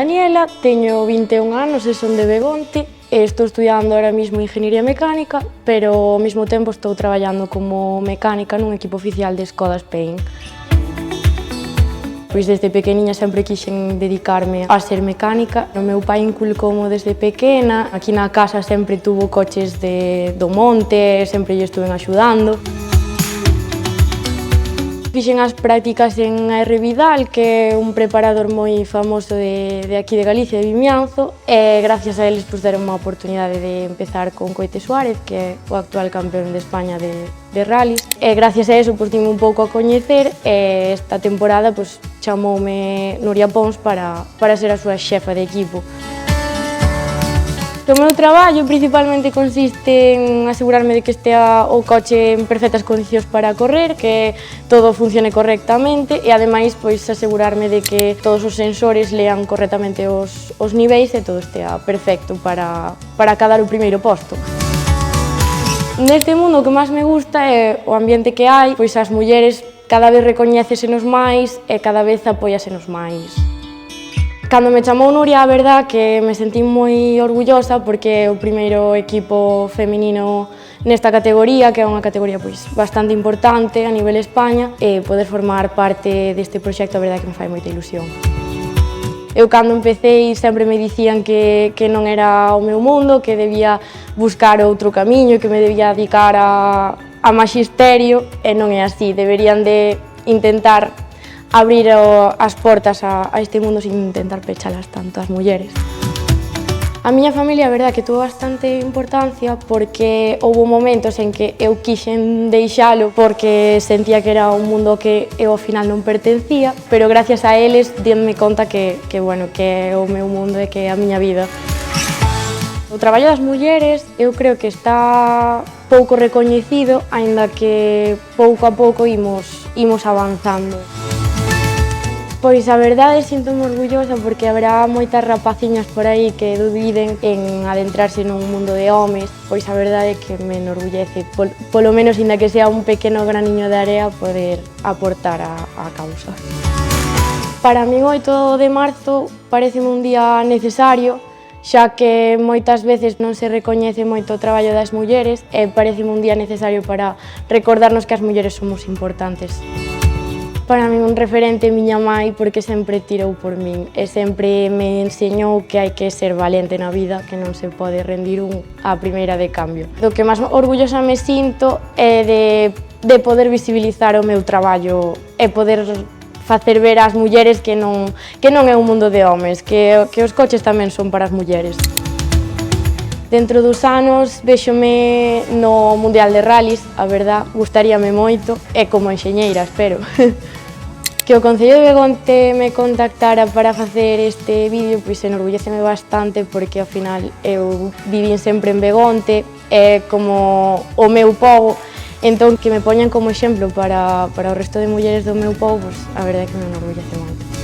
Daniela, teño 21 anos e son de Begonte. Estou estudiando ahora mismo Ingeniería Mecánica, pero ao mesmo tempo estou traballando como mecánica nun equipo oficial de Skoda Spain. Pois desde pequeniña sempre quixen dedicarme a ser mecánica. O meu pai inculcoumo desde pequena. Aquí na casa sempre tuvo coches do monte, sempre lle estuven axudando. Fixen as prácticas en AR Vidal, que é un preparador moi famoso de aquí de Galicia, de Vimianzo, e gracias a eles deron unha oportunidade de empezar con Coite Suárez, que é o actual campeón de España de rallies. E gracias a eso dime un pouco a coñecer, e esta temporada chamoume Nuria Pons para ser a súa xefa de equipo. O meu traballo principalmente consiste en asegurarme de que estea o coche en perfectas condicións para correr, que todo funcione correctamente e, ademais, asegurarme de que todos os sensores lean correctamente os niveis e todo estea perfecto para acadar o primeiro posto. Neste mundo o que máis me gusta é o ambiente que hai, pois as mulleres cada vez recoñécesenos máis e cada vez apóiasenos máis. Cando me chamou Nuria, a verdad que me sentí moi orgullosa porque é o primeiro equipo feminino nesta categoría, que é unha categoría bastante importante a nivel España, e poder formar parte deste proxecto, a verdad que me fai moita ilusión. Eu cando empecé sempre me dicían que non era o meu mundo, que debía buscar outro camiño, que me debía dedicar a maxisterio, e non é así, deberían de intentar abrir as portas a este mundo sin intentar pechalas tanto as mulleres. A miña familia, a verdade, que tuvo bastante importancia porque houve momentos en que eu quixen deixalo porque sentía que era un mundo que eu ao final non pertencía, pero gracias a eles denme conta que é o meu mundo e que é a miña vida. O traballo das mulleres eu creo que está pouco recoñecido, aínda que pouco a pouco imos avanzando. Pois a verdade sinto-me orgullosa porque haberá moitas rapaciñas por aí que dubiden en adentrarse nun mundo de homes, pois a verdade é que me enorgullece, polo menos inda que sea un pequeno graniño de area, poder aportar á causa. Para min o 8 de marzo pareceme un día necesario, xa que moitas veces non se recoñece moito o traballo das mulleres e pareceme un día necesario para recordarnos que as mulleres somos importantes. Para min un referente é miña mai porque sempre tirou por min e sempre me enseñou que hai que ser valente na vida, que non se pode rendir á primeira de cambio. Do que máis orgullosa me sinto é de poder visibilizar o meu traballo e poder facer ver ás mulleres que non é un mundo de homes, que os coches tamén son para as mulleres. Dentro dos anos véxome no Mundial de Rallies, a verdad, gustaríame moito, e como enxeñeira, espero. Que o Concello de Begonte me contactara para facer este vídeo, pois enorgulléceme bastante porque ao final eu vivín sempre en Begonte, é como o meu pobo, entón que me poñan como exemplo para o resto de mulleres do meu pobo, pois a verdade é que me enorgullece moito.